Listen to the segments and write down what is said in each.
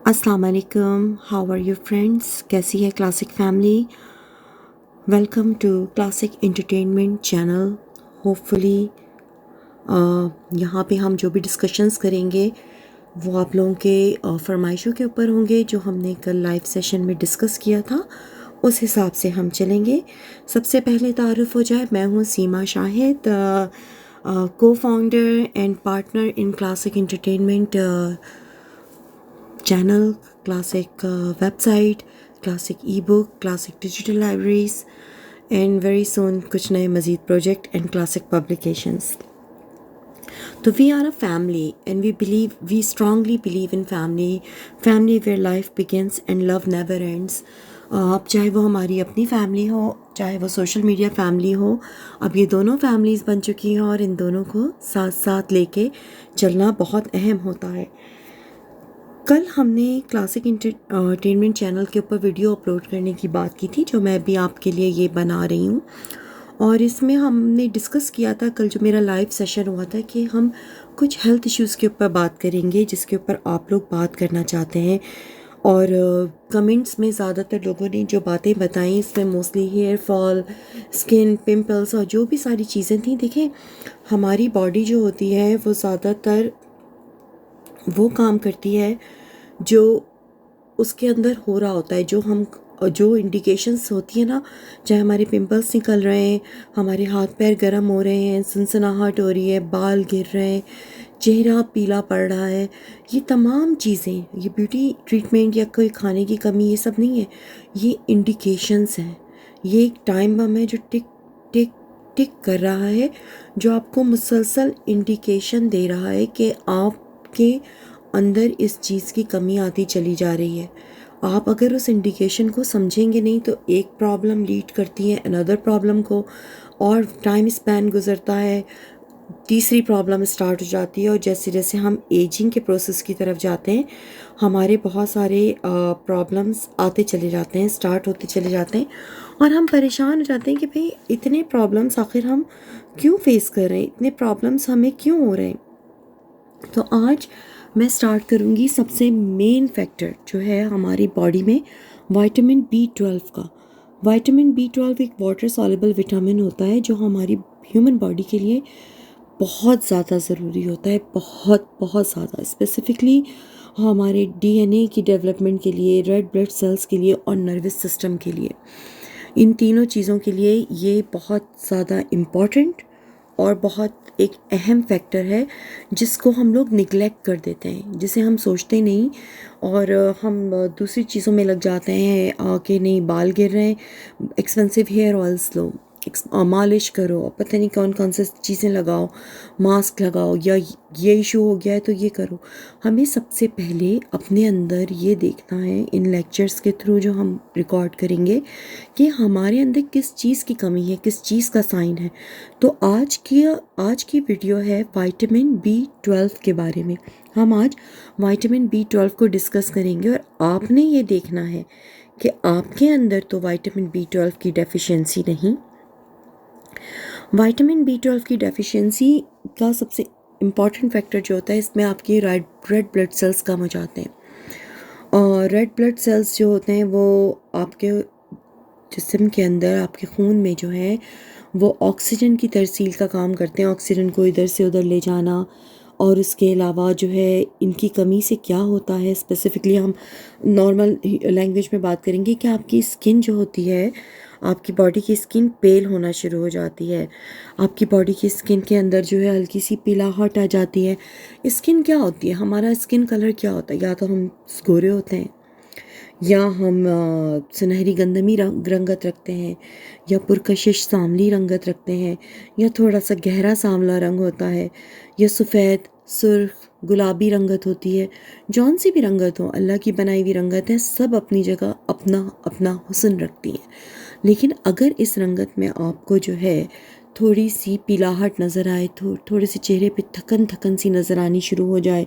अस्सलाम वालेकुम, how are you friends? कैसी है classic family? Welcome to classic entertainment channel. Hopefully यहाँ पे हम जो भी डिस्कशंस करेंगे वो आप लोगों के फरमाइशों के ऊपर होंगे, जो हमने कल लाइव सेशन में डिस्कस किया था उस हिसाब से हम चलेंगे। सबसे पहले तारुफ हो जाए, मैं हूँ Seema Shahid, cofounder and partner in classic entertainment channel, classic website, classic ebook, classic digital libraries and very soon कुछ नए मज़ीद प्रोजेक्ट एंड क्लासिक पब्लिकेशंस। तो we are a family and we strongly believe in family where life begins and love never ends. अब चाहे वो हमारी अपनी family हो, चाहे वो सोशल मीडिया फैमिली हो, अब ये दोनों फैमिलीज़ बन चुकी हैं और इन दोनों को साथ साथ लेके चलना बहुत अहम होता है। कल हमने क्लासिक एंटरटेनमेंट चैनल के ऊपर वीडियो अपलोड करने की बात की थी, जो मैं भी आपके लिए ये बना रही हूँ। और इसमें हमने डिस्कस किया था कल जो मेरा लाइव सेशन हुआ था कि हम कुछ हेल्थ इश्यूज़ के ऊपर बात करेंगे जिसके ऊपर आप लोग बात करना चाहते हैं। और कमेंट्स में ज़्यादातर लोगों ने जो बातें बताई, इसमें mostly hair fall, skin pimples और जो भी सारी चीज़ें थी। देखें, हमारी बॉडी जो होती है वो ज़्यादातर वो काम करती है जो उसके अंदर हो रहा होता है, जो इंडिकेशंस होती है ना, चाहे हमारे पिंपल्स निकल रहे हैं, हमारे हाथ पैर गर्म हो रहे हैं, सनसनाहट हो रही है, बाल गिर रहे हैं, चेहरा पीला पड़ रहा है, ये तमाम चीज़ें, ये ब्यूटी ट्रीटमेंट या कोई खाने की कमी, ये सब नहीं है, ये इंडिकेशंस हैं। ये एक टाइम बम है जो टिक टिक टिक कर रहा है, जो आपको मुसलसल इंडिकेशन दे रहा है कि आपके अंदर इस चीज़ की कमी आती चली जा रही है। आप अगर उस इंडिकेशन को समझेंगे नहीं तो एक प्रॉब्लम लीड करती है अनदर प्रॉब्लम को, और टाइम स्पैन गुजरता है, तीसरी प्रॉब्लम स्टार्ट हो जाती है। और जैसे जैसे हम एजिंग के प्रोसेस की तरफ जाते हैं, हमारे बहुत सारे प्रॉब्लम्स आते चले जाते हैं, स्टार्ट होते चले जाते हैं, और हम परेशान हो जाते हैं कि भाई इतने प्रॉब्लम्स आखिर हम क्यों फेस कर रहे हैं, इतने प्रॉब्लम्स हमें क्यों हो रहे हैं। तो आज मैं स्टार्ट करूँगी सबसे मेन फैक्टर जो है हमारी बॉडी में, विटामिन B12 का। विटामिन B12 एक वाटर सॉल्युबल विटामिन होता है जो हमारी ह्यूमन बॉडी के लिए बहुत ज़्यादा ज़रूरी होता है, बहुत बहुत ज़्यादा। स्पेसिफिकली हमारे DNA की डेवलपमेंट के लिए, रेड ब्लड सेल्स के लिए और नर्वस सिस्टम के लिए, इन तीनों चीज़ों के लिए ये बहुत ज़्यादा इम्पॉर्टेंट और बहुत एक अहम फैक्टर है, जिसको हम लोग निगलेक्ट कर देते हैं, जिसे हम सोचते नहीं, और हम दूसरी चीज़ों में लग जाते हैं कि नहीं बाल गिर रहे हैं, एक्सपेंसिव हेयर ऑयल्स लो, मालिश करो, पता नहीं कौन कौन सी चीज़ें लगाओ, मास्क लगाओ, या ये इशू हो गया है तो ये करो। हमें सबसे पहले अपने अंदर ये देखना है, इन लेक्चर्स के थ्रू जो हम रिकॉर्ड करेंगे, कि हमारे अंदर किस चीज़ की कमी है, किस चीज़ का साइन है। तो आज की वीडियो है विटामिन B12 के बारे में। हम आज विटामिन B12 को डिस्कस करेंगे, और आपने ये देखना है कि आपके अंदर तो विटामिन B12 की डेफिशिएंसी नहीं, विटामिन B12 की डेफिशिएंसी का सबसे इम्पॉर्टेंट फैक्टर जो होता है, इसमें आपके रेड ब्लड सेल्स कम हो जाते हैं। और रेड ब्लड सेल्स जो होते हैं वो आपके जिस्म के अंदर, आपके खून में जो है वो ऑक्सीजन की तरसील का काम करते हैं, ऑक्सीजन को इधर से उधर ले जाना। और उसके अलावा जो है इनकी कमी से क्या होता है, स्पेसिफिकली हम नॉर्मल लैंग्वेज में बात करेंगे कि आपकी स्किन जो होती है, आपकी बॉडी की स्किन पेल होना शुरू हो जाती है, आपकी बॉडी की स्किन के अंदर जो है हल्की सी पीलाहट आ जाती है। स्किन क्या होती है, हमारा स्किन कलर क्या होता है, या तो हम गोरे होते हैं, या हम सुनहरी गंधमी रंगत रखते हैं, या पुरकशिश सांवली रंगत रखते हैं, या थोड़ा सा गहरा सांवला रंग होता है, या सफ़ेद सुर्ख गुलाबी रंगत होती है। जौन सी भी रंगत हो, अल्लाह की बनाई हुई रंगत है, सब अपनी जगह अपना अपना हुस्न रखती हैं। लेकिन अगर इस रंगत में आपको जो है थोड़ी सी पीलाहट नज़र आए, थोड़े से चेहरे पे थकन थकन सी नज़र आनी शुरू हो जाए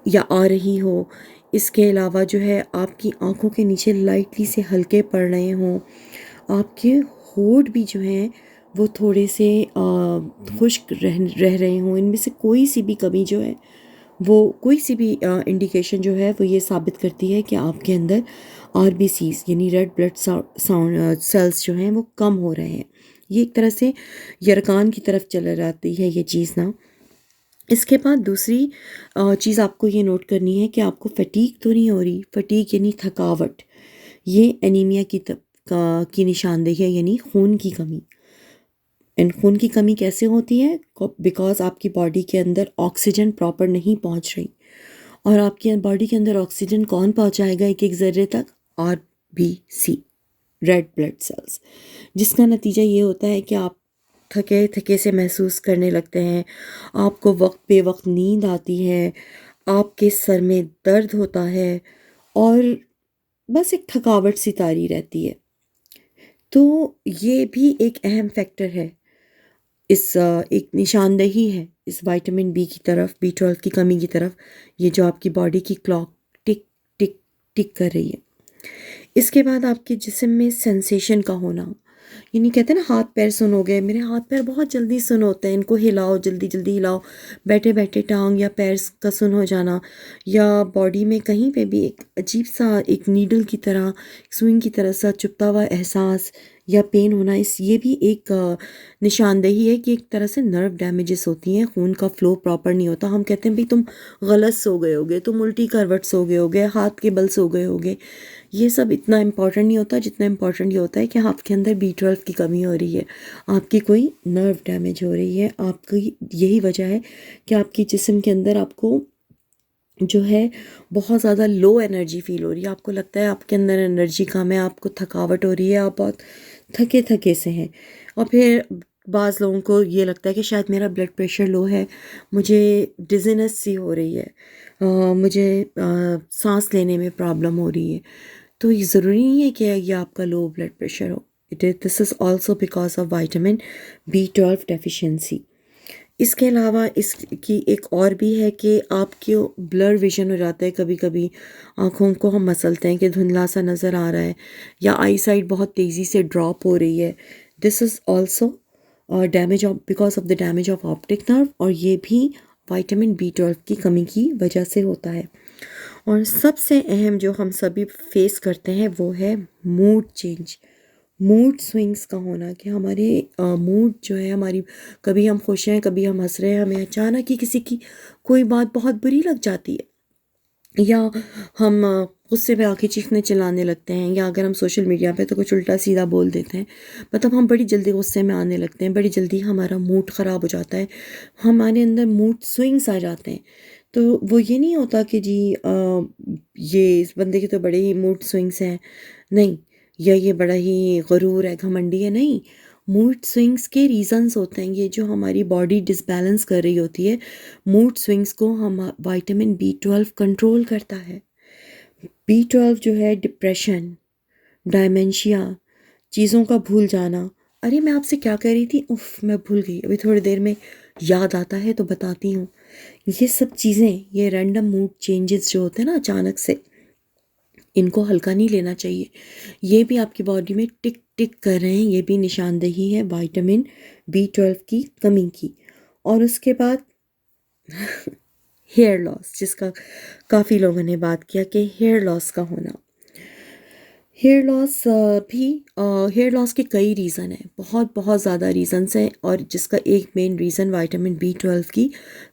या आ रही हो, इसके अलावा जो है आपकी आंखों के नीचे लाइटली से हल्के पड़ रहे हों, आपके होठ भी जो हैं वो थोड़े से खुश्क रह रहे हों, इनमें से कोई सी भी कमी जो है वो कोई सी भी इंडिकेशन जो है वो ये साबित करती है कि आपके अंदर आरबीसीज यानी रेड ब्लड साउंड सेल्स जो हैं वो कम हो रहे हैं। ये एक तरह से यरकान की तरफ चला जाती है ये चीज़ ना। इसके बाद दूसरी चीज़ आपको ये नोट करनी है कि आपको फटीग तो नहीं हो रही। फटीग यानी थकावट, ये एनीमिया की निशानदेही है, यानी खून की कमी। एंड खून की कमी कैसे होती है? बिकॉज आपकी बॉडी के अंदर ऑक्सीजन प्रॉपर नहीं पहुंच रही। और आपकी बॉडी के अंदर ऑक्सीजन कौन पहुंचाएगा एक एक ज़र्रे तक? RBC, red blood cells. जिसका नतीजा ये होता है कि आप थके थके से महसूस करने लगते हैं, आपको वक्त पे वक्त नींद आती है, आपके सर में दर्द होता है और बस एक थकावट सी तारी रहती है। तो ये भी एक अहम फैक्टर है, एक निशानदेही है इस विटामिन बी की तरफ, B12 की कमी की तरफ। ये जो आपकी बॉडी की क्लॉक टिक टिक टिक कर रही है। इसके बाद आपके जिस्म में सेंसेशन का होना, यानी कहते हैं ना हाथ पैर सुन हो गए, मेरे हाथ पैर बहुत जल्दी सुन होते हैं, इनको हिलाओ, जल्दी जल्दी हिलाओ, बैठे बैठे टांग या पैर का सुन हो जाना, या बॉडी में कहीं पे भी एक अजीब सा एक नीडल की तरह, सुई की तरह सा चुभता हुआ एहसास या पेन होना, इस ये भी एक निशानदेही है कि एक तरह से नर्व डैमेजेस होती हैं, खून का फ्लो प्रॉपर नहीं होता। हम कहते हैं भाई तुम गलत सो गए होगे, तुम उल्टी करवट सो गए होगे, हाथ के बल सो गए होगे। ये सब इतना इम्पॉर्टेंट नहीं होता जितना इम्पॉर्टेंट ये होता है कि आपके अंदर B12 की कमी हो रही है, आपकी कोई नर्व डैमेज हो रही है। आपकी यही वजह है कि आपकी जिस्म के अंदर आपको जो है बहुत ज़्यादा लो एनर्जी फील हो रही है, आपको लगता है आपके अंदर एनर्जी कम है, आपको थकावट हो रही है, आप बहुत थके थके से हैं। और फिर बाज़ लोगों को ये लगता है कि शायद मेरा ब्लड प्रेशर लो है, मुझे डिज़ीनेस सी हो रही है, मुझे सांस लेने में प्रॉब्लम हो रही है। तो ये ज़रूरी नहीं है कि ये आपका लो ब्लड प्रेशर हो। This is also because of vitamin B12 deficiency. इसके अलावा इसकी एक और भी है कि आपके ब्लर विजन हो जाता है, कभी कभी आँखों को हम मसलते हैं कि धुंधला सा नज़र आ रहा है, या आई साइट बहुत तेज़ी से ड्रॉप हो रही है। This is also damage of because of the damage of optic nerve, और ये भी विटामिन B12 की कमी की वजह से होता है। और सबसे अहम जो हम सभी फेस करते हैं वो है मूड चेंज, मूड स्विंग्स का होना, कि हमारे मूड जो है हमारी, कभी हम खुश हैं, कभी हम हंस रहे हैं, हमें अचानक ही किसी की कोई बात बहुत बुरी लग जाती है, या हम गुस्से में आके चीखने चिल्लाने लगते हैं, या अगर हम सोशल मीडिया पे तो कुछ उल्टा सीधा बोल देते हैं, मतलब हम बड़ी जल्दी गुस्से में आने लगते हैं, बड़ी जल्दी हमारा मूड ख़राब हो जाता है, हमारे अंदर मूड स्विंग्स आ जाते हैं। तो वो ये नहीं होता कि जी ये इस बंदे के तो बड़े ही मूड स्विंग्स हैं, नहीं, या ये बड़ा ही गरूर है, घमंडी है, नहीं। मूड स्विंग्स के रीज़न्स होते हैं, ये जो हमारी बॉडी डिसबैलेंस कर रही होती है, मूड स्विंग्स को हम विटामिन B12 कंट्रोल करता है। B12 जो है डिप्रेशन, डायमेंशिया, चीज़ों का भूल जाना, अरे मैं आपसे क्या कह रही थी, उफ मैं भूल गई, अभी थोड़ी देर में याद आता है तो बताती हूँ। ये सब चीज़ें, ये रैंडम मूड चेंजेस जो होते हैं ना अचानक से, इनको हल्का नहीं लेना चाहिए। ये भी आपकी बॉडी में टिक टिक कर रहे हैं, ये भी निशानदेही है विटामिन B12 की कमी की। और उसके बाद हेयर लॉस, जिसका काफ़ी लोगों ने बात किया कि हेयर लॉस का होना। हेयर लॉस भी हेयर लॉस के कई रीज़न हैं, बहुत बहुत ज़्यादा रीज़न्स हैं, और जिसका एक मेन रीज़न विटामिन B12 की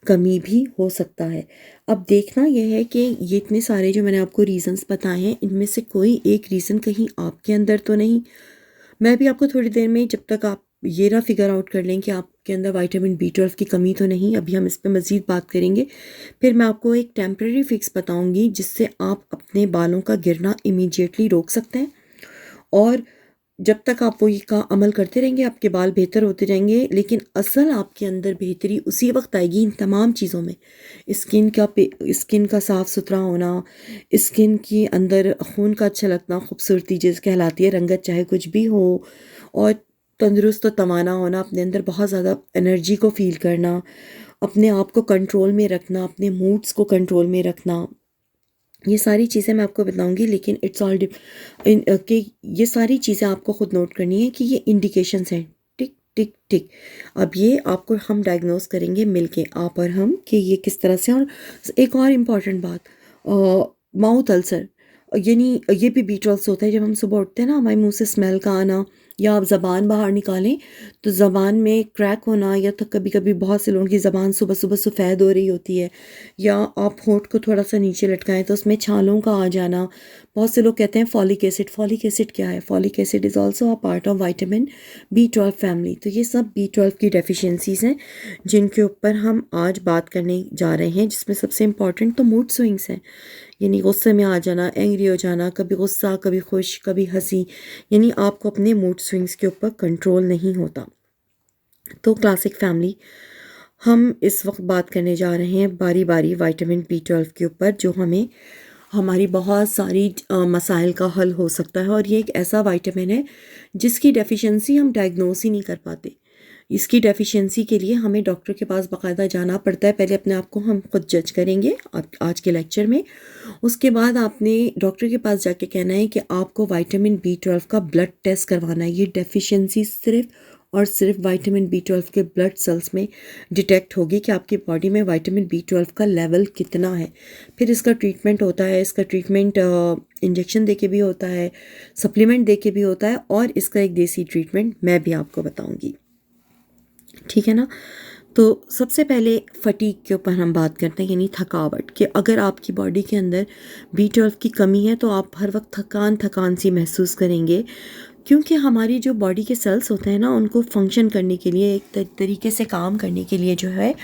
कमी भी हो सकता है। अब देखना यह है कि ये इतने सारे जो मैंने आपको रीज़न्स बताए हैं, इनमें से कोई एक रीज़न कहीं आपके अंदर तो नहीं। मैं भी आपको थोड़ी देर में, जब तक आप ये ना फिगर आउट कर लें कि आपके अंदर विटामिन B12 की कमी तो नहीं, अभी हम इस पे मज़ीद बात करेंगे। फिर मैं आपको एक टेम्परेरी फिक्स बताऊंगी जिससे आप अपने बालों का गिरना इमीडिएटली रोक सकते हैं, और जब तक आप वो ये का अमल करते रहेंगे आपके बाल बेहतर होते जाएंगे। लेकिन असल आपके अंदर बेहतरी उसी वक्त आएगी इन तमाम चीज़ों में, स्किन का साफ़ सुथरा होना, स्किन के अंदर खून का अच्छा लगना, खूबसूरती जिस कहलाती है, रंगत चाहे कुछ भी हो, और तंदुरुस्त और तवाना होना, अपने अंदर बहुत ज़्यादा एनर्जी को फील करना, अपने आप को कंट्रोल में रखना, अपने मूड्स को कंट्रोल में रखना, ये सारी चीज़ें मैं आपको बताऊंगी। लेकिन इट्स ऑल कि ये सारी चीज़ें आपको खुद नोट करनी है कि ये इंडिकेशंस हैं, टिक टिक टिक। अब ये आपको हम डायग्नोस करेंगे मिलके, आप और हम, कि ये किस तरह से। और एक और इम्पॉर्टेंट बात, माउथ अल्सर, यानी ये भी B12 होता है। जब हम सुबह उठते हैं ना, हमारे मुंह से स्मेल का आना, या आप ज़बान बाहर निकालें तो ज़बान में क्रैक होना, या तो कभी कभी बहुत से लोगों की ज़बान सुबह सुबह सफ़ेद हो रही होती है, या आप होंठ को थोड़ा सा नीचे लटकाएं तो उसमें छालों का आ जाना। बहुत से लोग कहते हैं फॉलिक एसिड। फॉलिक एसिड क्या है? Folic acid is also a part of vitamin B12 family. तो ये सब B12 की डेफिशिएंसीज हैं जिनके ऊपर हम आज बात करने जा रहे हैं, जिसमें सबसे इम्पॉर्टेंट तो मूड स्विंग्स हैं, यानी गुस्से में आ जाना, एंग्री हो जाना, कभी गुस्सा, कभी खुश, कभी हंसी, यानी आपको अपने मूड स्विंग्स के ऊपर कंट्रोल नहीं होता। तो क्लासिक फैमिली, हम इस वक्त बात करने जा रहे हैं बारी बारी विटामिन B12 के ऊपर, जो हमें हमारी बहुत सारी मसाइल का हल हो सकता है। और ये एक ऐसा विटामिन है जिसकी डेफिशिएंसी हम डायग्नोस ही नहीं कर पाते। इसकी डेफिशिएंसी के लिए हमें डॉक्टर के पास बाकायदा जाना पड़ता है। पहले अपने आप को हम खुद जज करेंगे आज के लेक्चर में। उसके बाद आपने डॉक्टर के पास जाके कहना है कि आपको विटामिन B12 का ब्लड टेस्ट करवाना है। ये डेफिशिएंसी सिर्फ और सिर्फ विटामिन B12 के ब्लड सेल्स में डिटेक्ट होगी कि आपकी बॉडी में विटामिन B12 का लेवल कितना है। फिर इसका ट्रीटमेंट होता है। इसका ट्रीटमेंट इंजेक्शन दे के भी होता है, सप्लीमेंट दे के भी होता है, और इसका एक देसी ट्रीटमेंट मैं भी आपको बताऊंगी, ठीक है ना। तो सबसे पहले फटीग के ऊपर हम बात करते हैं, यानी थकावट, कि अगर आपकी बॉडी के अंदर B12 की कमी है तो आप हर वक्त थकान थकान सी महसूस करेंगे, क्योंकि हमारी जो बॉडी के सेल्स होते हैं ना, उनको फंक्शन करने के लिए, एक तरीके से काम करने के लिए जो है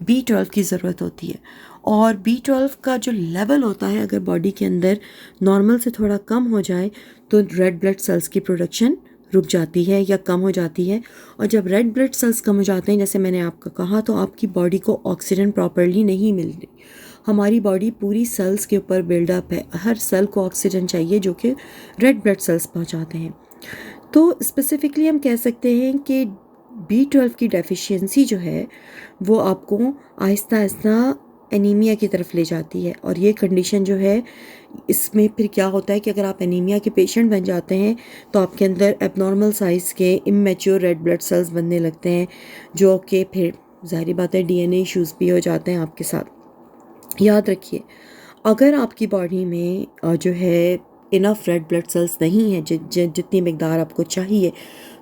B12 की ज़रूरत होती है। और B12 का जो लेवल होता है, अगर बॉडी के अंदर नॉर्मल से थोड़ा कम हो जाए तो रेड ब्लड सेल्स की प्रोडक्शन रुक जाती है या कम हो जाती है। और जब रेड ब्लड सेल्स कम हो जाते हैं, जैसे मैंने आपको कहा, तो आपकी बॉडी को ऑक्सीजन प्रॉपरली नहीं मिल रही। हमारी बॉडी पूरी सेल्स के ऊपर बिल्डअप है, हर सेल को ऑक्सीजन चाहिए जो कि रेड ब्लड सेल्स पहुंचाते हैं। तो स्पेसिफिकली हम कह सकते हैं कि B12 की डेफिशिएंसी जो है वो आपको आहिस्ता आहिस्ता एनीमिया की तरफ ले जाती है। और ये कंडीशन जो है, इसमें फिर क्या होता है कि अगर आप एनीमिया के पेशेंट बन जाते हैं तो आपके अंदर एबनॉर्मल साइज़ के इमेच्योर रेड ब्लड सेल्स बनने लगते हैं, जो कि फिर ज़ाहिर बात है DNA इश्यूज़ भी हो जाते हैं आपके साथ। याद रखिए, अगर आपकी बॉडी में जो है इनफ रेड ब्लड सेल्स नहीं है, जितनी मिकदार आपको चाहिए,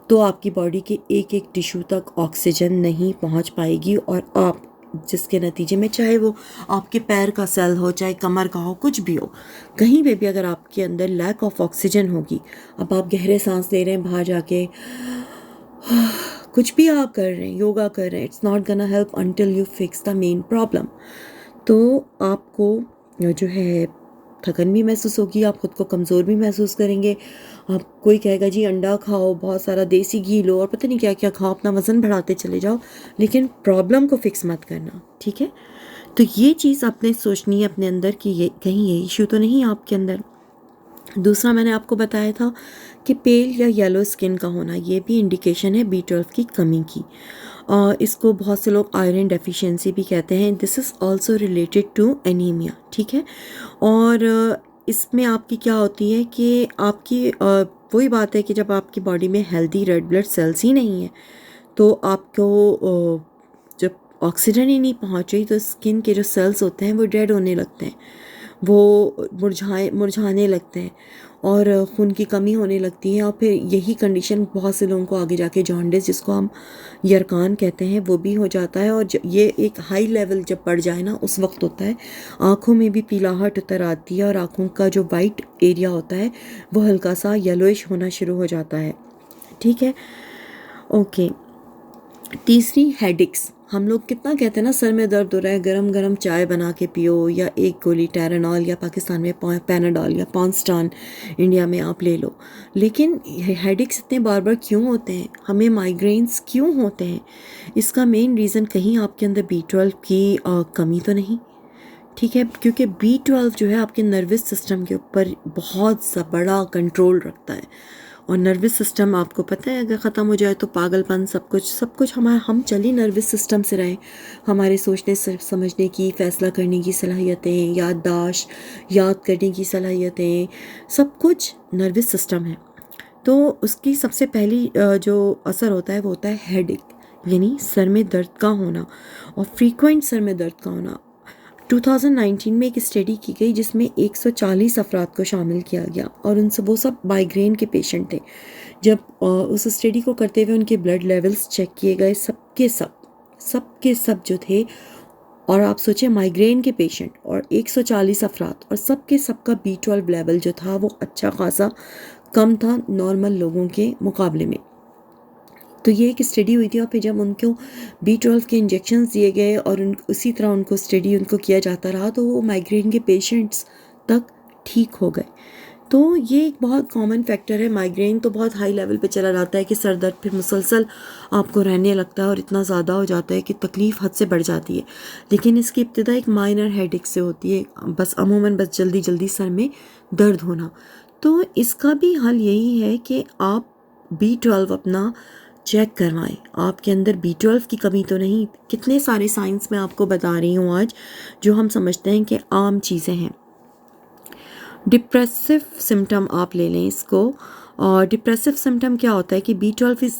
तो आपकी बॉडी के एक एक टिश्यू तक ऑक्सीजन नहीं पहुंच पाएगी, और आप जिसके नतीजे में, चाहे वो आपके पैर का सेल हो, चाहे कमर का हो, कुछ भी हो, कहीं पे भी अगर आपके अंदर लैक ऑफ ऑक्सीजन होगी, अब आप गहरे सांस ले रहे हैं बाहर जाके, कुछ भी आप कर रहे हैं, योगा कर रहे हैं, it's not gonna help until you fix the main problem. तो आपको जो है थकन भी महसूस होगी, आप खुद को कमज़ोर भी महसूस करेंगे। आप, कोई कहेगा जी अंडा खाओ, बहुत सारा देसी घी लो, और पता नहीं क्या क्या खाओ, अपना वज़न बढ़ाते चले जाओ, लेकिन प्रॉब्लम को फिक्स मत करना, ठीक है। तो ये चीज़ आपने सोचनी है अपने अंदर कि ये कहीं ये इशू तो नहीं है आपके अंदर। दूसरा मैंने आपको बताया था कि पेल या येलो स्किन का होना, ये भी इंडिकेशन है B12 की कमी की। इसको बहुत से लोग आयरन डेफिशिएंसी भी कहते हैं। This is also related to anaemia, ठीक है। और इसमें आपकी क्या होती है कि आपकी वही बात है कि जब आपकी बॉडी में हेल्दी रेड ब्लड सेल्स ही नहीं है, तो आपको जब ऑक्सीजन ही नहीं पहुंच रही, तो स्किन के जो सेल्स होते हैं वो डेड होने लगते हैं, वो मुरझाने लगते हैं, और खून की कमी होने लगती है। और फिर यही कंडीशन बहुत से लोगों को आगे जाके जॉन्डिस, जिसको हम यरकान कहते हैं, वो भी हो जाता है। और ये एक हाई लेवल जब बढ़ जाए ना, उस वक्त होता है आँखों में भी पीलाहट उतर आती है, और आँखों का जो वाइट एरिया होता है वो हल्का सा येलोइश होना शुरू हो जाता है, ठीक है। ओके, तीसरी हेडेक्स। हम लोग कितना कहते हैं ना, सर में दर्द हो रहा है, गरम गरम चाय बना के पियो, या एक गोली टैरानॉल, या पाकिस्तान में पैनाडॉल, या पॉन्स्टान इंडिया में आप ले लो। लेकिन हेडेक्स इतने बार बार क्यों होते हैं, हमें माइग्रेन्स क्यों होते हैं? इसका मेन रीज़न कहीं आपके अंदर B12 की कमी तो नहीं, ठीक है, क्योंकि B12 जो है आपके नर्वस सिस्टम के ऊपर बहुत सा बड़ा कंट्रोल रखता है। और नर्वस सिस्टम आपको पता है, अगर ख़त्म हो जाए तो पागलपन, सब कुछ हमारा, हम चली नर्वस सिस्टम से रहें। हमारे सोचने समझने की, फ़ैसला करने की सलाहियतें, याददाश्त, याद करने की सलाहियतें, सब कुछ नर्वस सिस्टम है। तो उसकी सबसे पहली जो असर होता है वो होता है हेडेक, यानी सर में दर्द का होना और फ्रीक्वेंट सर में दर्द का होना। 2019 में एक स्टडी की गई जिसमें 140 अफराद को शामिल किया गया और उन सब वो सब माइग्रेन के पेशेंट थे। जब उस स्टडी को करते हुए उनके ब्लड लेवल्स चेक किए गए, सबके सब जो थे, और आप सोचें माइग्रेन के पेशेंट और 140 अफराद, और सबके सबका B12 लेवल जो था वो अच्छा खासा कम था नॉर्मल लोगों के मुकाबले में। तो ये एक स्टडी हुई थी और फिर जब उनको B12 के इंजेक्शन्स दिए गए और उसी तरह उनको किया जाता रहा तो वो माइग्रेन के पेशेंट्स तक ठीक हो गए। तो ये एक बहुत कॉमन फैक्टर है। माइग्रेन तो बहुत हाई लेवल पे चला जाता है कि सर दर्द फिर मुसलसल आपको रहने लगता है और इतना ज़्यादा हो जाता है कि तकलीफ़ हद से बढ़ जाती है। लेकिन इसकी इब्तिदा एक माइनर हेडेक से होती है, बस अमूमन बस जल्दी जल्दी सर में दर्द होना। तो इसका भी हल यही है कि आप B12 अपना चेक करवाएं, आपके अंदर B12 की कमी तो नहीं। कितने सारे साइंस मैं आपको बता रही हूँ आज जो हम समझते हैं कि आम चीज़ें हैं। डिप्रेसिव सिम्टम आप ले लें इसको, और डिप्रेसिव सिम्टम क्या होता है कि B12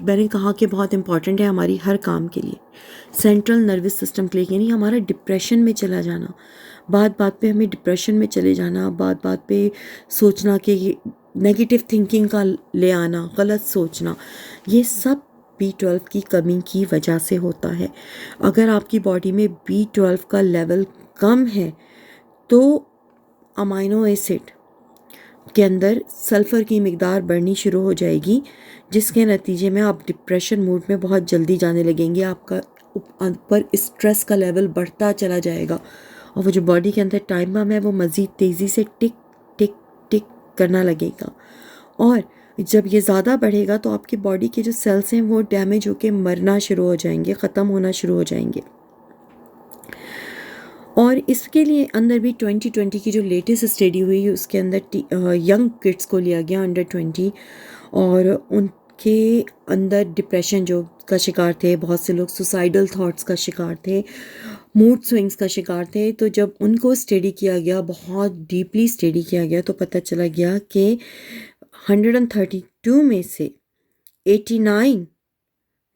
मैंने कहा कि बहुत इंपॉर्टेंट है हमारी हर काम के लिए, सेंट्रल नर्वस सिस्टम के लिए, यानी हमारा डिप्रेशन में चला जाना, बात बात पे हमें डिप्रेशन में चले जाना, बात बात पे सोचना कि नेगेटिव थिंकिंग का ले आना, गलत सोचना, ये सब B12 की कमी की वजह से होता है। अगर आपकी बॉडी में B12 का लेवल कम है तो अमाइनो एसिड के अंदर सल्फ़र की मिकदार बढ़नी शुरू हो जाएगी, जिसके नतीजे में आप डिप्रेशन मूड में बहुत जल्दी जाने लगेंगे। आपका ऊपर स्ट्रेस का लेवल बढ़ता चला जाएगा और वो जो बॉडी के अंदर टाइम बम है वो मज़ीद तेज़ी से टिक टिक टिक करना लगेगा। और जब ये ज़्यादा बढ़ेगा तो आपकी बॉडी के जो सेल्स हैं वो डैमेज होकर मरना शुरू हो जाएंगे, ख़त्म होना शुरू हो जाएंगे। और इसके लिए अंदर भी 2020 की जो लेटेस्ट स्टडी हुई उसके अंदर यंग किड्स को लिया गया अंडर 20, और उनके अंदर डिप्रेशन जो का शिकार थे, बहुत से लोग सुसाइडल थॉट्स का शिकार थे, मूड स्विंग्स का शिकार थे। तो जब उनको स्टडी किया गया, बहुत डीपली स्टडी किया गया, तो पता चला गया कि 132 में से 89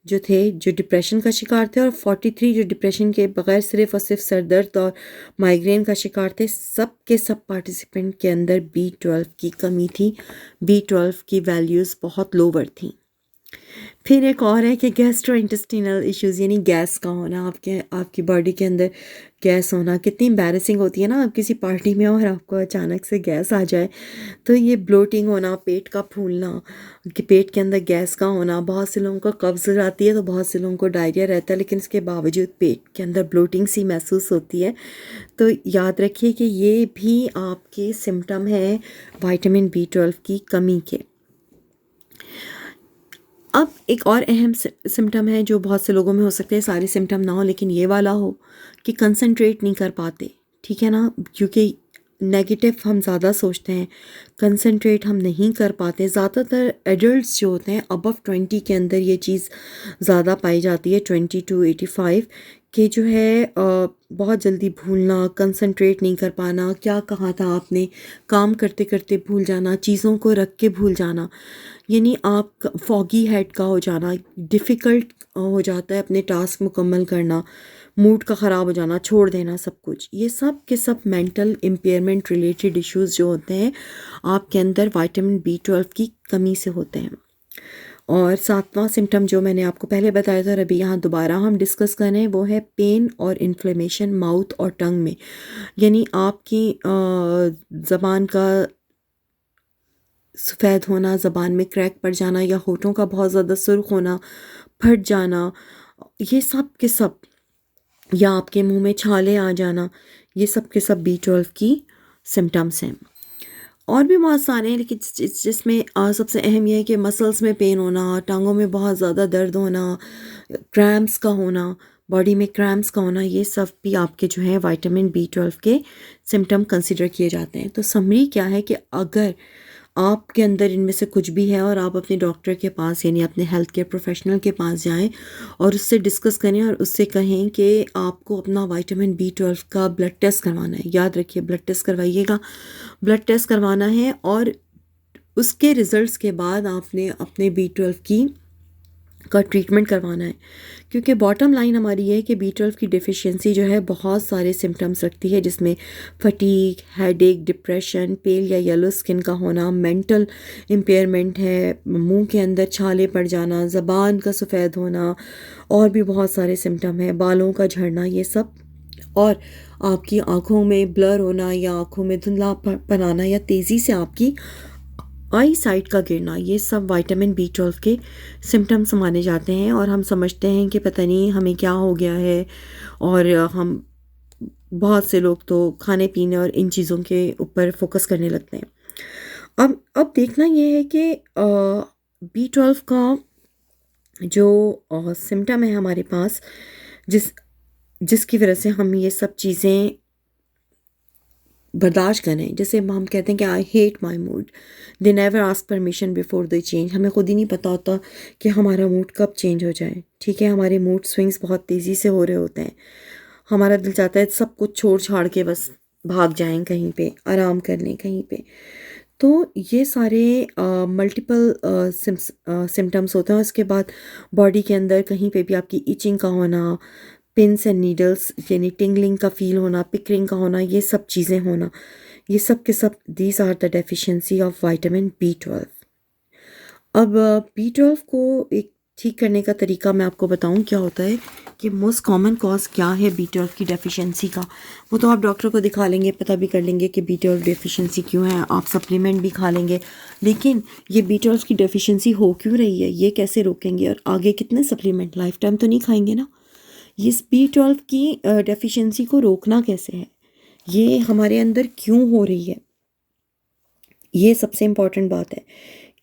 जो थे जो डिप्रेशन का शिकार थे और 43 जो डिप्रेशन के बगैर सिर्फ और सिर्फ सर दर्द और माइग्रेन का शिकार थे। सब के सब पार्टिसिपेंट के अंदर B12 की कमी थी, B12 की वैल्यूज़ बहुत लोअर थी। फिर एक और है कि गैस्ट्रोइंटेस्टिनल इश्यूज़, यानी गैस का होना, आपकी बॉडी के अंदर गैस होना। कितनी एम्बैरेसिंग होती है ना, आप किसी पार्टी में और आपको अचानक से गैस आ जाए, तो ये ब्लोटिंग होना, पेट का फूलना, कि पेट के अंदर गैस का होना। बहुत से लोगों को कब्ज़ हो जाती है तो बहुत से लोगों को डायरिया रहता है, लेकिन इसके बावजूद पेट के अंदर ब्लोटिंग सी महसूस होती है। तो याद रखिए कि ये भी आपके सिम्टम हैं विटामिन B12 की कमी के। अब एक और अहम सिम्टम है जो बहुत से लोगों में हो सकते हैं, सारे सिम्टम ना हो लेकिन ये वाला हो, कि कंसंट्रेट नहीं कर पाते, ठीक है ना, क्योंकि नेगेटिव हम ज़्यादा सोचते हैं, कंसंट्रेट हम नहीं कर पाते। ज़्यादातर एडल्ट्स जो होते हैं अबव 20 के अंदर ये चीज़ ज़्यादा पाई जाती है, 20 to 85 के जो है बहुत जल्दी भूलना, कंसंट्रेट नहीं कर पाना, क्या कहा था आपने, काम करते करते भूल जाना, चीज़ों को रख के भूल जाना, यानी आप फॉगी हेड का हो जाना, डिफ़िकल्ट हो जाता है अपने टास्क मुकम्मल करना, मूड का ख़राब हो जाना, छोड़ देना सब कुछ। ये सब के सब मेंटल इम्पेयरमेंट रिलेटेड इश्यूज़ जो होते हैं आपके अंदर विटामिन B12 की कमी से होते हैं। और सातवां सिम्टम जो मैंने आपको पहले बताया था और अभी यहाँ दोबारा हम डिस्कस कर रहे हैं वो है पेन और इन्फ्लेमेशन माउथ और टंग में, यानी आपकी ज़बान का सफ़ेद होना, ज़बान में क्रैक पड़ जाना या होठों का बहुत ज़्यादा सुर्ख होना, फट जाना, ये सब के सब, या आपके मुंह में छाले आ जाना, ये सब के सब B12 की सिम्टम्स हैं। और भी बहुत सारे हैं लेकिन जिसमें सबसे अहम यह है कि मसल्स में पेन होना, टांगों में बहुत ज़्यादा दर्द होना, क्रैम्प्स का होना, बॉडी में क्रैम्प्स का होना, ये सब भी आपके जो है विटामिन B12 के सिम्टम कंसिडर किए जाते हैं। तो समरी क्या है कि अगर आपके अंदर इनमें से कुछ भी है और आप अपने डॉक्टर के पास यानी अपने हेल्थ केयर प्रोफेशनल के पास जाएं और उससे डिस्कस करें और उससे कहें कि आपको अपना विटामिन B12 का ब्लड टेस्ट करवाना है। याद रखिए ब्लड टेस्ट करवाइएगा, ब्लड टेस्ट करवाना है और उसके रिजल्ट्स के बाद आपने अपने B12 की का ट्रीटमेंट करवाना है, क्योंकि बॉटम लाइन हमारी ये है कि B12 की डिफिशियंसी जो है बहुत सारे सिम्टम्स रखती है, जिसमें फटीग, हेडेक, डिप्रेशन, पेल या येलो स्किन का होना, मेंटल इम्पेयरमेंट है, मुंह के अंदर छाले पड़ जाना, ज़बान का सफ़ेद होना, और भी बहुत सारे सिम्टम हैं, बालों का झड़ना, ये सब, और आपकी आँखों में ब्लर होना या आँखों में धुंधलापन आना या तेज़ी से आपकी आई साइट का गिरना, ये सब विटामिन B12 के सिम्टम्स माने जाते हैं। और हम समझते हैं कि पता नहीं हमें क्या हो गया है, और हम बहुत से लोग तो खाने पीने और इन चीज़ों के ऊपर फोकस करने लगते हैं। अब देखना ये है कि B12 का जो सिम्टम है हमारे पास, जिसकी वजह से हम ये सब चीज़ें बर्दाश्त करें, जैसे हम कहते हैं कि I hate my mood, they never ask permission before the change. हमें खुद ही नहीं पता होता कि हमारा मूड कब चेंज हो जाए, ठीक है। हमारे मूड स्विंग्स बहुत तेज़ी से हो रहे होते हैं, हमारा दिल चाहता है सब कुछ छोड़ छाड़ के बस भाग जाएं कहीं पे, आराम कर लें कहीं पे। तो ये सारे मल्टीपल सिम्टम्स होते हैं। उसके बाद बॉडी के अंदर कहीं पे भी आपकी इचिंग का होना, पिंस एंड नीडल्स यानी टिंगलिंग का फील होना, पिकरिंग का होना, ये सब चीज़ें होना, ये सब के सब these are the deficiency of vitamin B12। अब B12 को एक ठीक करने का तरीका मैं आपको बताऊं क्या होता है, कि मोस्ट कॉमन कॉज क्या है B12 की डेफिशिएंसी का। वो तो आप डॉक्टर को दिखा लेंगे, पता भी कर लेंगे कि B12 डेफिशिएंसी क्यों है, आप सप्लीमेंट भी खा लेंगे, लेकिन ये B12 की डेफिशिएंसी हो क्यों रही है, ये कैसे रोकेंगे, और आगे कितने सप्लीमेंट, लाइफ टाइम तो नहीं खाएंगे ना। ये B12 की डेफिशिएंसी को रोकना कैसे है, ये हमारे अंदर क्यों हो रही है, ये सबसे इम्पॉर्टेंट बात है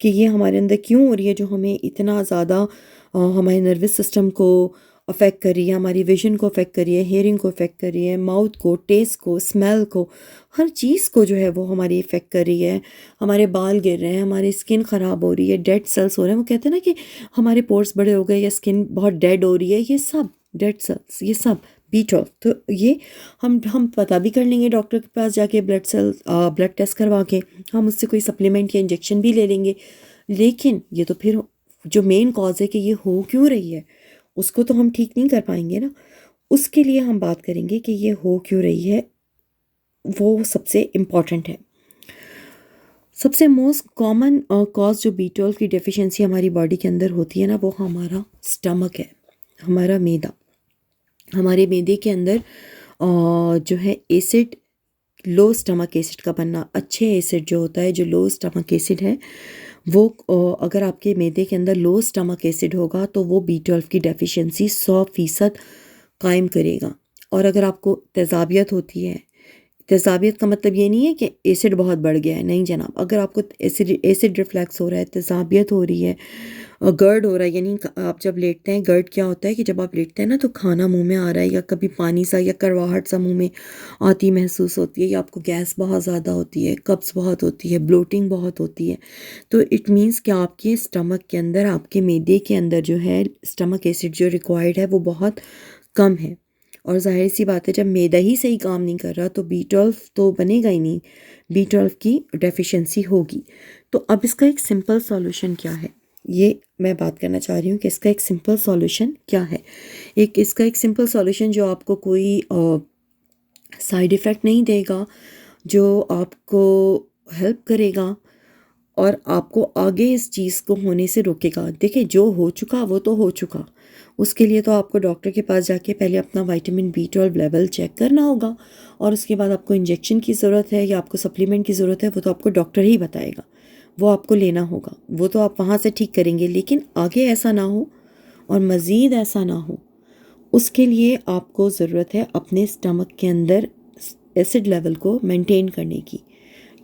कि ये हमारे अंदर क्यों हो रही है, जो हमें इतना ज़्यादा हमारे नर्वस सिस्टम को अफेक्ट कर रही है, हमारी विजन को अफेक्ट कर रही है, हेयरिंग को अफेक्ट कर रही है, माउथ को, टेस्ट को, स्मेल को, हर चीज़ को जो है वो हमारी इफ़ेक्ट कर रही है। हमारे बाल गिर रहे हैं, हमारी स्किन ख़राब हो रही है, डेड सेल्स हो रहे हैं। वो कहते हैं ना कि हमारे पोर्स बड़े हो गए या स्किन बहुत डेड हो रही है, ये सब डेड सेल्स, ये सब B12। तो ये हम पता भी कर लेंगे डॉक्टर के पास जाके, ब्लड टेस्ट करवा के, हम उससे कोई सप्लीमेंट या इंजेक्शन भी ले लेंगे, लेकिन ये तो फिर जो मेन कॉज है कि ये हो क्यों रही है, उसको तो हम ठीक नहीं कर पाएंगे ना। उसके लिए हम बात करेंगे कि ये हो क्यों रही है, वो सबसे इम्पॉर्टेंट है। सबसे मोस्ट कॉमन कॉज जो B12 की डेफिशिएंसी हमारी बॉडी के अंदर होती है ना, वो हमारा स्टमक है, हमारा मैदा। हमारे मैदे के अंदर जो है एसिड, लो स्टमक एसिड का बनना, अच्छे एसिड जो होता है, जो लो स्टमक एसिड है वो अगर आपके मैदे के अंदर लो स्टमक एसिड होगा तो वो B12 की डेफिशिएंसी 100% कायम करेगा। और अगर आपको तेज़ाबियत होती है, तेज़ाबियत का मतलब ये नहीं है कि एसिड बहुत बढ़ गया है, नहीं जनाब। अगर आपको एसिड रिफ्लैक्स हो रहा है, तेज़ाबियत हो रही है, गर्ड हो रहा है, यानी आप जब लेटते हैं, गर्ड क्या होता है कि जब आप लेटते हैं ना तो खाना मुंह में आ रहा है, या कभी पानी सा या कड़वाहट सा मुंह में आती महसूस होती है, या आपको गैस बहुत ज़्यादा होती है, कब्ज़ बहुत होती है, ब्लोटिंग बहुत होती है, तो इट मीन्स कि आपके स्टमक के अंदर, आपके मैदे के अंदर जो है स्टमक एसिड जो रिक्वायर्ड है वो बहुत कम है। और जाहिर सी बात है, जब मैदा ही सही काम नहीं कर रहा तो B12 तो बनेगा ही नहीं, B12 की डेफिशिएंसी होगी। तो अब इसका एक सिंपल सॉल्यूशन क्या है, ये मैं बात करना चाह रही हूँ कि इसका एक सिंपल सॉल्यूशन क्या है। इसका एक सिंपल सॉल्यूशन जो आपको कोई साइड इफ़ेक्ट नहीं देगा, जो आपको हेल्प करेगा और आपको आगे इस चीज़ को होने से रोकेगा। देखिए, जो हो चुका वो तो हो चुका, उसके लिए तो आपको डॉक्टर के पास जाके पहले अपना विटामिन B12 लेवल चेक करना होगा, और उसके बाद आपको इंजेक्शन की ज़रूरत है या आपको सप्लीमेंट की ज़रूरत है, वो तो आपको डॉक्टर ही बताएगा, वो आपको लेना होगा, वो तो आप वहाँ से ठीक करेंगे। लेकिन आगे ऐसा ना हो और मज़ीद ऐसा ना हो, उसके लिए आपको ज़रूरत है अपने स्टमक के अंदर एसिड लेवल को मेंटेन करने की,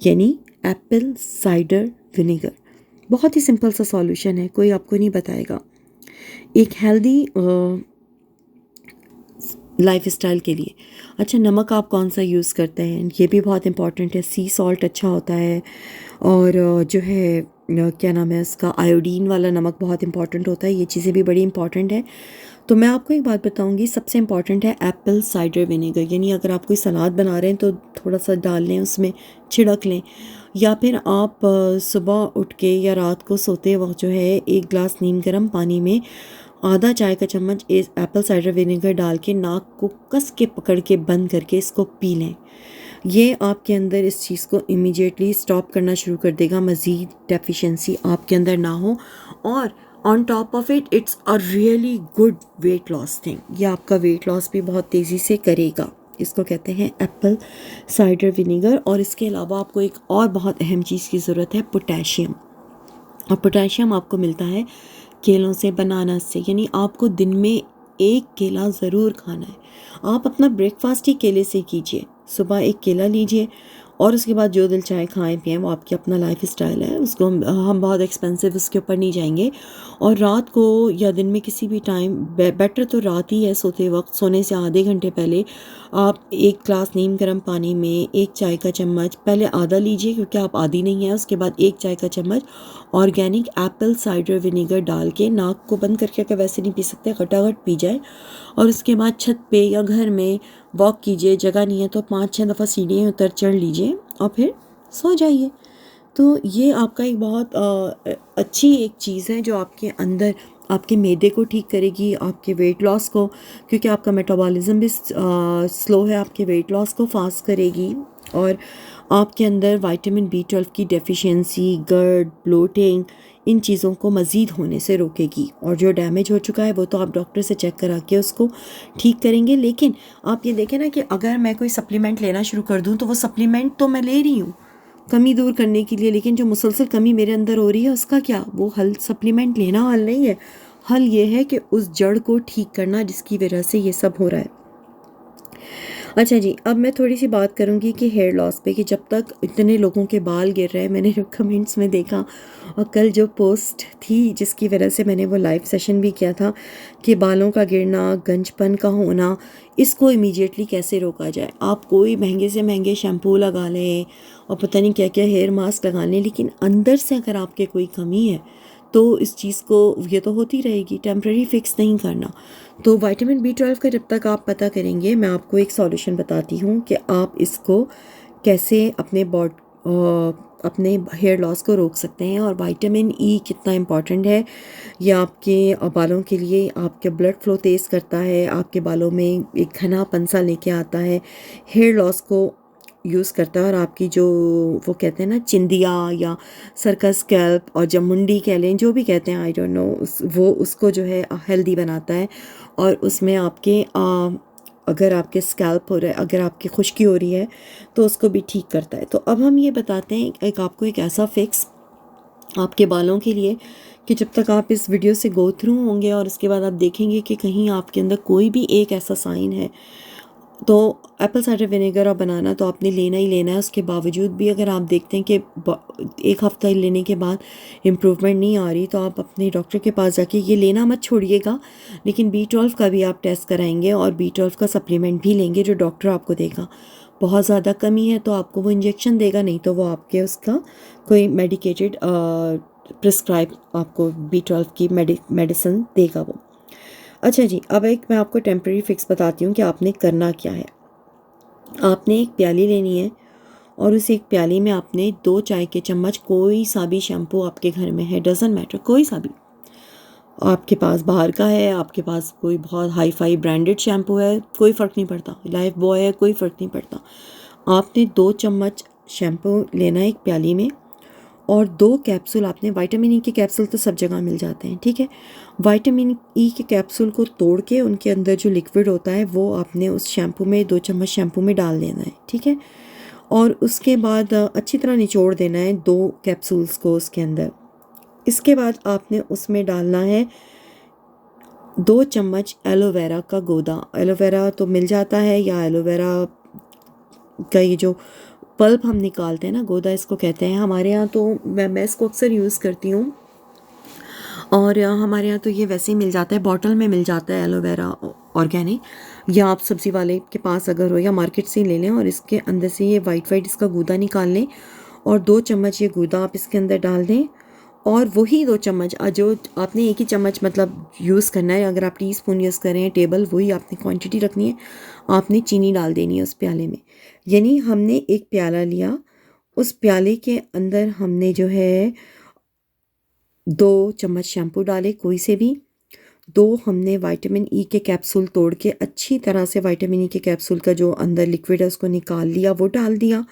यानी एप्पल साइडर विनेगर। बहुत ही सिंपल सा सॉल्यूशन है, कोई आपको नहीं बताएगा। एक हेल्दी लाइफ स्टाइल के लिए। अच्छा, नमक आप कौन सा यूज़ करते हैं, ये भी बहुत इंपॉर्टेंट है। सी सॉल्ट अच्छा होता है, और जो है क्या नाम है इसका, आयोडीन वाला नमक बहुत इंपॉर्टेंट होता है। ये चीज़ें भी बड़ी इंपॉर्टेंट है। तो मैं आपको एक बात बताऊंगी, सबसे इम्पॉर्टेंट है एप्पल साइडर विनेगर। यानी अगर आप कोई सलाद बना रहे हैं तो थोड़ा सा डाल लें, उसमें छिड़क लें, या फिर आप सुबह उठ के या रात को सोते वक्त जो है 1 गिलास नीम गर्म पानी में आधा चाय का चम्मच इस एप्पल साइडर विनेगर डाल के नाक को कस के पकड़ के बंद करके इसको पी लें। ये आपके अंदर इस चीज़ को इमीडिएटली स्टॉप करना शुरू कर देगा, मज़ीद डेफिशिएंसी आपके अंदर ना हो। और on top of it it's a really good weight loss thing. ये आपका वेट लॉस भी बहुत तेज़ी से करेगा। इसको कहते हैं एप्पल साइडर विनेगर। और इसके अलावा आपको एक और बहुत अहम चीज़ की ज़रूरत है, पोटेशियम। और पोटेशियम आपको मिलता है केलों से, बनाना से। यानी आपको दिन में 1 केला ज़रूर खाना है। आप अपना ब्रेकफास्ट ही केले से कीजिए। सुबह 1 केला लीजिए और उसके बाद जो दिल चाहे खाएं पिएं, वो आपकी अपना लाइफ स्टाइल है, उसको हम बहुत एक्सपेंसिव उसके ऊपर नहीं जाएंगे। और रात को या दिन में किसी भी टाइम, बेटर तो रात ही है, सोते वक्त, सोने से आधे घंटे पहले आप 1 गिलास नीम गर्म पानी में 1 चाय का चम्मच, पहले आधा लीजिए क्योंकि आप आदी नहीं है, उसके बाद 1 चाय का चम्मच ऑर्गेनिक एप्पल साइडर विनेगर डाल के नाक को बंद करके, अगर वैसे नहीं पी सकते खटाखट पी जाए। और उसके बाद छत पे या घर में वॉक कीजिए, जगह नहीं है तो 5-6 दफ़ा सीढ़ियाँ उतर चढ़ लीजिए और फिर सो जाइए। तो ये आपका एक बहुत अच्छी एक चीज़ है जो आपके अंदर आपके मैदे को ठीक करेगी, आपके वेट लॉस को, क्योंकि आपका मेटाबॉलिज्म भी स्लो है, आपके वेट लॉस को फास्ट करेगी। और आपके अंदर विटामिन B12 की डेफिशिएंसी, गर्ड, ब्लोटिंग, इन चीज़ों को मज़ीद होने से रोकेगी। और जो डैमेज हो चुका है वो तो आप डॉक्टर से चेक करा के उसको ठीक करेंगे। लेकिन आप ये देखें ना कि अगर मैं कोई सप्लीमेंट लेना शुरू कर दूँ तो वो सप्लीमेंट तो मैं ले रही हूँ कमी दूर करने के लिए, लेकिन जो मुसलसल कमी मेरे अंदर हो रही है उसका क्या? वो हल सप्लीमेंट लेना हल नहीं है। हल ये है कि उस जड़ को ठीक करना जिसकी वजह से ये सब हो रहा है। अच्छा जी, अब मैं थोड़ी सी बात करूंगी कि हेयर लॉस पे, कि जब तक इतने लोगों के बाल गिर रहे हैं, मैंने जो कमेंट्स में देखा और कल जो पोस्ट थी जिसकी वजह से मैंने वो लाइव सेशन भी किया था कि बालों का गिरना, गंजपन का होना, इसको इमीडिएटली कैसे रोका जाए। आप कोई महंगे से महंगे शैम्पू लगा लें और पता नहीं क्या क्या हेयर मास्क लगा लें, लेकिन अंदर से अगर आपके कोई कमी है तो इस चीज़ को, ये तो होती रहेगी, टेम्प्रेरी फिक्स नहीं करना। तो विटामिन B12 का जब तक आप पता करेंगे, मैं आपको एक सॉल्यूशन बताती हूँ कि आप इसको कैसे अपने हेयर लॉस को रोक सकते हैं। और विटामिन E कितना इम्पॉर्टेंट है, ये आपके बालों के लिए, आपके ब्लड फ्लो तेज़ करता है, आपके बालों में एक घनापन सा लेके आता है, हेयर लॉस को यूज़ करता है। और आपकी जो वो कहते हैं ना चिंदिया या सर का स्कैल्प और जमुंडी कह लें, जो भी कहते हैं, आई डोंट नो, वो उसको जो है हेल्दी बनाता है। और उसमें आपके अगर आपके स्कैल्प हो रहा है, अगर आपकी खुश्की हो रही है तो उसको भी ठीक करता है। तो अब हम ये बताते हैं आपको एक ऐसा फिक्स आपके बालों के लिए कि जब तक आप इस वीडियो से गो थ्रू होंगे और उसके बाद आप देखेंगे कि कहीं आपके अंदर कोई भी एक ऐसा साइन है, तो एप्पल साइडर विनेगर और बनाना तो आपने लेना ही लेना है। उसके बावजूद भी अगर आप देखते हैं कि 1 हफ्ता लेने के बाद इम्प्रूवमेंट नहीं आ रही, तो आप अपने डॉक्टर के पास जाके ये लेना मत छोड़िएगा, लेकिन B12 का भी आप टेस्ट कराएंगे और B12 का सप्लीमेंट भी लेंगे जो डॉक्टर आपको देगा। बहुत ज़्यादा कमी है तो आपको वो इंजेक्शन देगा, नहीं तो वो आपके उसका कोई मेडिकेटेड प्रिस्क्राइब आपको B12 की मेडिसिन देगा वो। अच्छा जी, अब एक मैं आपको टेम्प्रेरी फिक्स बताती हूँ कि आपने करना क्या है। आपने एक प्याली लेनी है और उस एक प्याली में आपने 2 चाय के चम्मच, कोई सा भी शैम्पू आपके घर में है, डजेंट मैटर, कोई सा भी, आपके पास बाहर का है, आपके पास कोई बहुत हाई फाई ब्रांडेड शैम्पू है, कोई फ़र्क नहीं पड़ता, लाइफ बॉय है, कोई फ़र्क नहीं पड़ता। आपने 2 चम्मच शैम्पू लेना है एक प्याली में, और 2 कैप्सूल आपने, विटामिन E के कैप्सूल तो सब जगह मिल जाते हैं, ठीक है। विटामिन E के कैप्सूल को तोड़ के उनके अंदर जो लिक्विड होता है वो आपने उस शैम्पू में, 2 चम्मच शैम्पू में डाल देना है, ठीक है। और उसके बाद अच्छी तरह निचोड़ देना है 2 कैप्सूल्स को उसके अंदर। इसके बाद आपने उसमें डालना है 2 चम्मच एलोवेरा का गोदा। एलोवेरा तो मिल जाता है, या एलोवेरा का ये जो पल्प हम निकालते हैं ना, गोदा इसको कहते हैं हमारे यहाँ, तो मैं इसको अक्सर यूज़ करती हूँ। और हमारे यहाँ तो ये वैसे ही मिल जाता है, बॉटल में मिल जाता है एलोवेरा ऑर्गेनिक, या आप सब्ज़ी वाले के पास अगर हो या मार्केट से ही ले लें। और इसके अंदर से ये वाइट वाइट इसका गूदा निकाल लें और 2 चम्मच ये गूदा आप इसके अंदर डाल दें और वही 2 चम्मच जो आपने एक ही चम्मच मतलब यूज़ करना है। अगर आप टी स्पून यूज़ कर रहे हैं टेबल, वही आपने क्वांटिटी रखनी है। आपने चीनी डाल देनी है उस प्याले में। यानी हमने एक प्याला लिया, उस प्याले के अंदर हमने जो है 2 चम्मच शैम्पू डाले कोई से भी। 2 हमने विटामिन ई के कैप्सूल तोड़ के अच्छी तरह से विटामिन ई के कैप्सूल का जो अंदर लिक्विड है उसको निकाल लिया, वो डाल दिया।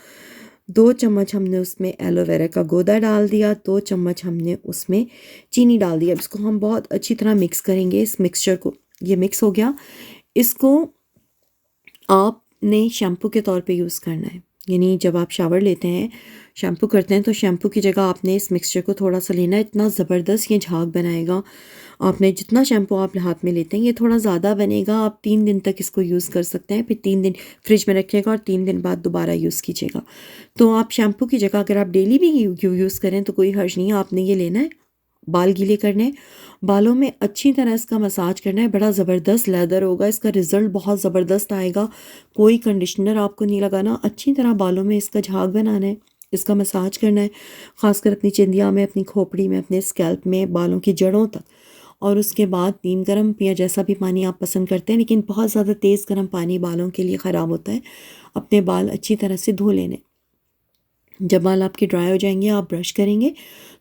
2 चम्मच हमने उसमें एलोवेरा का गोदा डाल दिया। 2 चम्मच हमने उसमें चीनी डाल दिया। अब इसको हम बहुत अच्छी तरह मिक्स करेंगे इस मिक्सचर को। ये मिक्स हो गया। इसको आपने शैम्पू के तौर पे यूज़ करना है। यानी जब आप शावर लेते हैं, शैम्पू करते हैं, तो शैम्पू की जगह आपने इस मिक्सचर को थोड़ा सा लेना है। इतना ज़बरदस्त ये झाग बनाएगा। आपने जितना शैम्पू आप हाथ में लेते हैं ये थोड़ा ज़्यादा बनेगा। आप 3 दिन तक इसको यूज़ कर सकते हैं। फिर 3 दिन फ्रिज में रखिएगा और 3 दिन बाद दोबारा यूज़ कीजिएगा। तो आप शैम्पू की जगह अगर आप डेली भी यूज़ करें तो कोई हर्ज नहीं है। आपने ये लेना है, बाल गीले करने हैं, बालों में अच्छी तरह इसका मसाज करना है। बड़ा ज़बरदस्त लेदर होगा, इसका रिज़ल्ट बहुत ज़बरदस्त आएगा। कोई कंडीशनर आपको नहीं लगाना, अच्छी तरह बालों में इसका झाग बनाना है, इसका मसाज करना है, ख़ासकर अपनी चिंदिया में, अपनी खोपड़ी में, अपने स्कैल्प में, बालों की जड़ों तक। और उसके बाद नीम गर्म या जैसा भी पानी आप पसंद करते हैं, लेकिन बहुत ज़्यादा तेज़ गर्म पानी बालों के लिए ख़राब होता है। अपने बाल अच्छी तरह से धो लेने। जब बाल आपके ड्राई हो जाएंगे, आप ब्रश करेंगे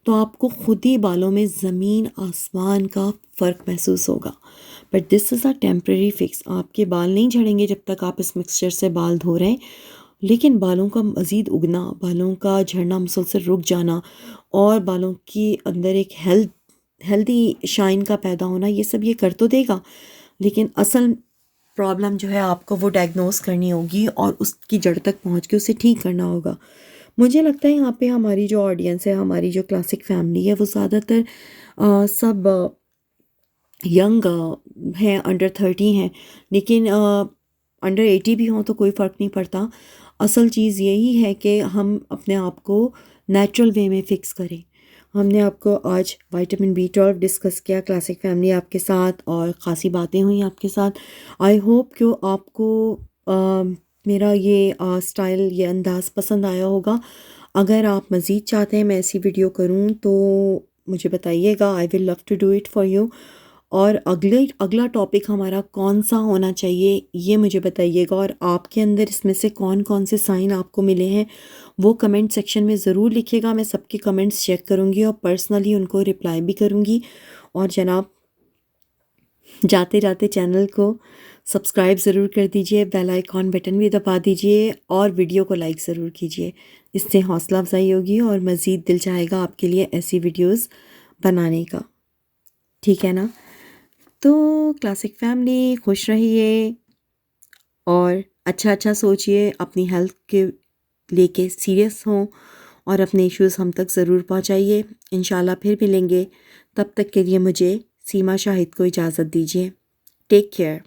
तो आपको खुद ही बालों में ज़मीन आसमान का फ़र्क महसूस होगा। But this is a temporary fix. आपके बाल नहीं झड़ेंगे जब तक आप इस मिक्सचर से बाल धो रहे हैं, लेकिन बालों का मज़ीद उगना, बालों का झड़ना मुसलसल रुक जाना और बालों की अंदर एक हेल्दी शाइन का पैदा होना, ये सब ये कर तो देगा। लेकिन असल प्रॉब्लम जो है आपको वो डायग्नोस करनी होगी और उसकी जड़ तक पहुंच के उसे ठीक करना होगा। मुझे लगता है यहाँ पे हमारी जो ऑडियंस है, हमारी जो क्लासिक फैमिली है, वो ज़्यादातर सब यंग हैं, अंडर 30 हैं। लेकिन अंडर 80 भी हों तो कोई फ़र्क नहीं पड़ता। असल चीज़ यही है कि हम अपने आप को नेचुरल वे में फ़िक्स करें। हमने आपको आज विटामिन B12 डिस्कस किया क्लासिक फैमिली आपके साथ, और ख़ासी बातें हुई आपके साथ। आई होप कि आपको मेरा ये स्टाइल, ये अंदाज़ पसंद आया होगा। अगर आप मज़ीद चाहते हैं मैं ऐसी वीडियो करूं तो मुझे बताइएगा। I will love to do it for you. और अगला टॉपिक हमारा कौन सा होना चाहिए ये मुझे बताइएगा। और आपके अंदर इसमें से कौन कौन से साइन आपको मिले हैं वो कमेंट सेक्शन में ज़रूर लिखिएगा। मैं सबके कमेंट्स चेक करूँगी और पर्सनली उनको रिप्लाई भी करूँगी। और जनाब, जाते जाते चैनल को सब्सक्राइब ज़रूर कर दीजिए, बेल आइकॉन बटन भी दबा दीजिए और वीडियो को लाइक ज़रूर कीजिए। इससे हौसला अफजाई होगी और मज़ीद दिल चाहेगा आपके लिए ऐसी वीडियोस बनाने का। ठीक है ना? तो क्लासिक फैमिली, खुश रहिए और अच्छा अच्छा सोचिए, अपनी हेल्थ के लेके सीरियस हों और अपने इश्यूज़ हम तक ज़रूर पहुंचाइए। इंशाल्लाह फिर मिलेंगे। तब तक के लिए मुझे सीमा शाहिद को इजाज़त दीजिए। Take care.